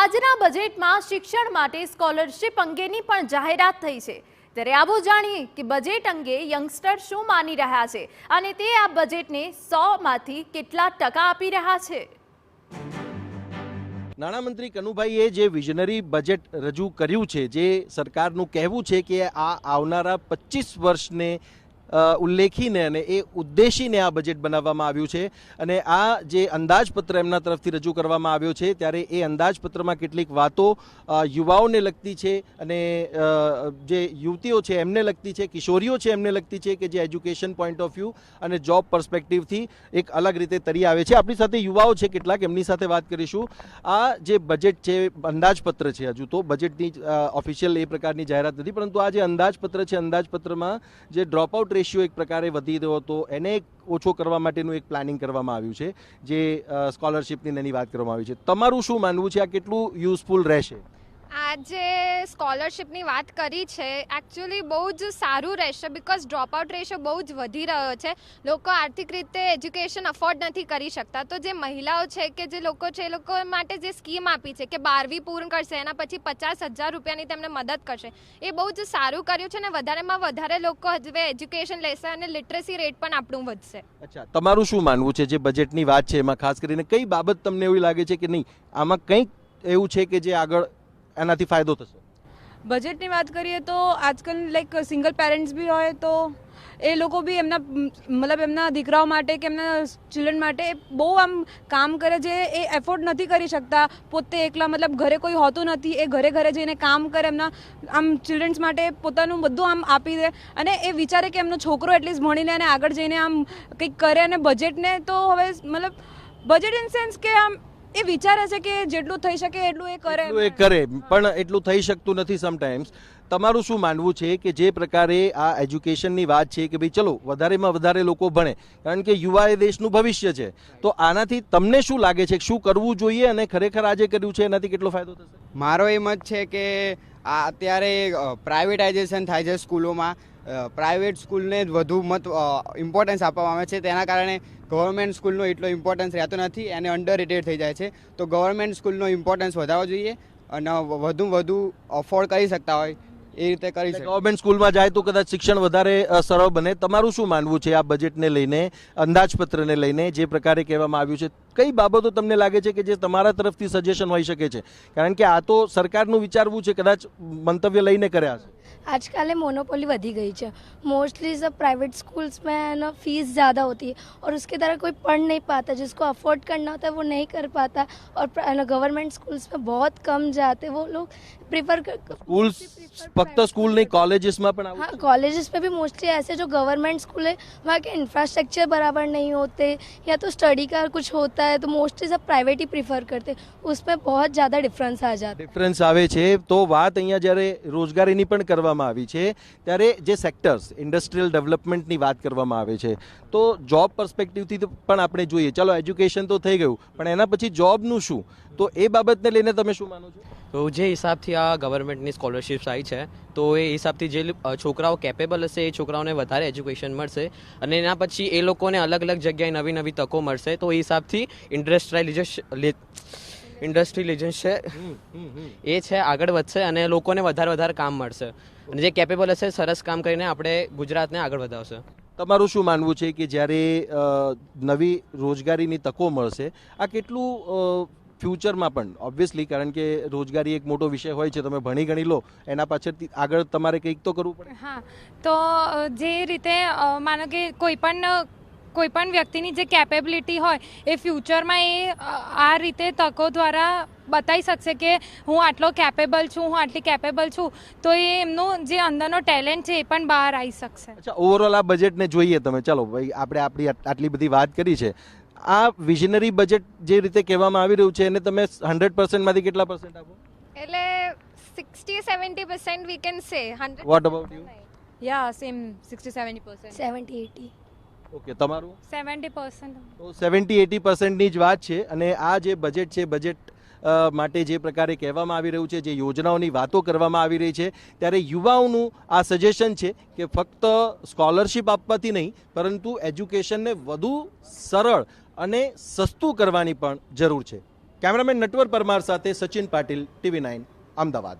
આજના બજેટમાં શિક્ષણ માટે સ્કોલરશિપ અંગેની પણ જાહેરાત થઈ છે। ત્યારે આવો જાણીએ કે બજેટ અંગે યંગસ્ટર શું માની રહ્યા છે અને તે આ બજેટને 100માંથી કેટલા ટકા આપી રહ્યા છે। નાણામંત્રી કનુભાઈએ જે વિઝનરી બજેટ રજૂ કર્યું છે, જે સરકારનું કહેવું છે કે આ આવનારા 25 વર્ષને ઉલ્લેખીને અને એ ઉદ્દેશીને આ બજેટ બનાવવામાં આવ્યું છે અને આ જે અંદાજપત્ર એમના તરફથી રજૂ કરવામાં આવ્યો છે, ત્યારે એ અંદાજપત્રમાં કેટલીક વાતો યુવાઓને લગતી છે અને જે યુવતીઓ છે એમને લગતી છે, કિશોરીઓ છે એમને લગતી છે, કે જે એજ્યુકેશન પોઈન્ટ ઓફ વ્યૂ અને જોબ પર્સપેક્ટિવથી એક અલગ રીતે તરી આવે છે। આપણી સાથે યુવાઓ છે કેટલાક, એમની સાથે વાત કરીશું। આ જે બજેટ છે, અંદાજપત્ર છે, હજુ તો બજેટની ઓફિશિયલ એ પ્રકારની જાહેરાત નથી, પરંતુ આ જે અંદાજપત્ર છે, અંદાજપત્રમાં જે ડ્રોપઆઉટ રેશિયો એક પ્રકારે વધી રહ્યો હતો એને ઓછો કરવા માટેનું એક પ્લાનિંગ કરવામાં આવ્યું છે, જે સ્કોલરશિપની એની વાત કરવામાં આવી છે। તમારું શું માનવું છે, આ કેટલું યુઝફુલ રહેશે? આજે સ્કોલરશિપની વાત કરી છે, એકચ્યુઅલી બહુ જ સારું રહેશે બિકોઝ ડ્રોપઆઉટ રેશિયો બહુ જ વધી રહ્યો છે। લોકો આર્થિક રીતે એજ્યુકેશન અફોર્ડ નથી કરી શકતા, તો જે મહિલાઓ છે કે જે લોકો છે એ લોકો માટે જે સ્કીમ આપી છે કે 12વી પૂર્ણ કરશે એના પછી 50,000 રૂપિયાની તેમને મદદ કરશે, એ બહુ જ સારું કર્યું છે અને વધારેમાં વધારે લોકો હવે એજ્યુકેશન લેશે અને લિટરસી રેટ પણ આપણું વધશે। અચ્છા, તમારું શું માનવું છે? જે બજેટની વાત છે એમાં ખાસ કરીને કઈ બાબત તમને એવી લાગે છે કે નહીં આમાં કંઈક એવું છે કે જે આગળ એનાથી ફાયદો થશે? બજેટની વાત કરીએ તો આજકાલ લાઈક સિંગલ પેરેન્ટ્સ બી હોય તો એ લોકો બી એમના મતલબ એમના દીકરાઓ માટે કે એમના ચિલ્ડ્રન માટે બહુ આમ કામ કરે, જે એ એફોર્ડ નથી કરી શકતા પોતે એકલા, મતલબ ઘરે કોઈ હોતું નથી, એ ઘરે ઘરે જઈને કામ કરે, એમના આમ ચિલ્ડ્રન્સ માટે પોતાનું બધું આમ આપી દે અને એ વિચારે કે એમનો છોકરો એટલીસ્ટ ભણીને અને આગળ જઈને આમ કંઈક કરે। અને બજેટને તો હવે મતલબ બજેટ ઇન સેન્સ કે આમ એ વિચારે છે કે જેટલું થઈ શકે એટલું એ કરે, પણ એટલું થઈ શકતું નથી સમટાઈમ્સ। તમારું શું માનવું છે કે જે પ્રકારે આ એજ્યુકેશનની વાત છે કે ભાઈ ચલો વધારેમાં વધારે લોકો ભણે, કારણ કે યુવા એ દેશનું ભવિષ્ય છે, તો આનાથી તમને શું લાગે છે, શું કરવું જોઈએ અને ખરેખર આજે કર્યું છે એનાથી કેટલો ફાયદો થશે? મારો એ મત છે કે આ અત્યારે પ્રાઇવેટાઇઝેશન થાય છે સ્કૂલોમાં, પ્રાઇવેટ સ્કૂલને વધુ ઇમ્પોર્ટન્સ આપવામાં આવે છે, તેના કારણે ગવર્મેન્ટ સ્કૂલનો એટલો ઇમ્પોર્ટન્સ રહેતો નથી, એને અંડર રેટેડ થઈ જાય છે। તો ગવર્મેન્ટ સ્કૂલનો ઇમ્પોર્ટન્સ વધારવો જોઈએ અને વધુ અફોર્ડ કરી શકતા હોય એ રીતે કરી શકે। ગવર્મેન્ટ સ્કૂલમાં જાય તો કદાચ શિક્ષણ વધારે સરળ બને। તમારું શું માનવું છે આ બજેટને લઈને, અંદાજપત્રને લઈને જે પ્રકારે કહેવામાં આવ્યું છે? કઈ બાબતો તમને લાગે છે કે જે તમારા તરફથી સજેશન હોઈ શકે છે? કારણ કે આ તો સરકારનું વિચારવું છે, કદાચ મંતવ્ય લઈને કર્યા છે। आजकल मोनोपोली वधी गई है, मोस्टली सब प्राइवेट स्कूल्स में है ना फीस ज़्यादा होती है और उसकी तरह कोई पढ़ नहीं पाता, जिसको अफोर्ड करना होता है वो नहीं कर पाता और गवर्नमेंट स्कूल्स में बहुत कम जाते, वो लोग प्रीफर स्कूल्स फक्त स्कूल नहीं, कॉलेजेस में पण हाँ कॉलेजेस में भी मोस्टली ऐसे जो गवर्नमेंट स्कूल है वहाँ के इंफ्रास्ट्रक्चर बराबर नहीं होते या तो स्टडी का कुछ होता है, तो मोस्टली सब प्राइवेट ही प्रीफर करते, उसमें बहुत ज़्यादा डिफरेंस आ जाता है। डिफरेंस आवे छे तो बात अहींया જ્યારે રોજગારીની પણ કરવામાં આવી છે, ત્યારે જે સેક્ટર્સ ઇન્ડસ્ટ્રીયલ ડેવલપમેન્ટની વાત કરવામાં આવે છે, તો જોબ પર્સપેક્ટિવથી પણ આપણે જોઈએ, ચલો એજ્યુકેશન તો થઈ ગયું પણ એના પછી જોબનું શું, તો એ બાબતને લઈને તમે શું માનો છો? તો જે હિસાબથી આ ગવર્મેન્ટની સ્કોલરશિપ્સ આવી છે, તો એ હિસાબથી જે છોકરાઓ કેપેબલ હશે એ છોકરાઓને વધારે એજ્યુકેશન મળશે અને એના પછી એ લોકોને અલગ અલગ જગ્યાએ નવી નવી તકો મળશે, તો એ હિસાબથી ઇન્ડસ્ટ્રીયલાઇઝેશન એ છે આગળ વધશે અને લોકોને વધારે કામ મળશે અને જે કેપેબલ હશે સરસ કામ કરીને આપણે ગુજરાતને આગળ વધાવશે। તમારું શું માનવું છે કે જ્યારે નવી રોજગારીની તકો મળશે, આ કેટલું ફ્યુચરમાં પણ ઓબ્વિયસલી, કારણ કે રોજગારી એક મોટો વિષય હોય છે, તમે ભણી ગણી લો એના પાછળથી આગળ તમારે કંઈક તો કરવું પડે। હા, તો જે રીતે માનો કે કોઈ પણ વ્યક્તિની જે કેપેબિલિટી હોય એ ફ્યુચરમાં એ આ રીતે તકો દ્વારા બતાવી શકશે કે હું આટલો કેપેબલ છું, હું આટલી કેપેબલ છું, તો એ એમનું જે અંદરનો ટેલેન્ટ છે એ પણ બહાર આવી શકશે। અચ્છા, ઓવરઓલ આ બજેટને જોઈએ તમે, ચલો ભાઈ આપણે આપણી આટલી બધી વાત કરી છે, આ વિઝનરી બજેટ જે રીતે કહેવામાં આવી રહ્યું છે એને તમે 100% માંથી કેટલા % આપો? એટલે 60-70% we can say. What about you? Yeah same 60-70%, 70-80। Okay, તમારું? 70%। તો 70-80% ની જ વાત છે અને આ જે બજેટ છે, બજેટ માટે જે પ્રકારે કહેવામાં આવી રહ્યું છે, જે યોજનાઓની વાતો કરવામાં આવી રહી છે, ત્યારે યુવાઓનું આ સજેશન છે કે ફક્ત સ્કોલરશિપ આપવાથી નહીં, પરંતુ એજ્યુકેશનને વધુ સરળ અને સસ્તું કરવાની પણ જરૂર છે। કેમેરામેન નટવર પરમાર સાથે સચિન પાટીલ, TV9 અમદાવાદ.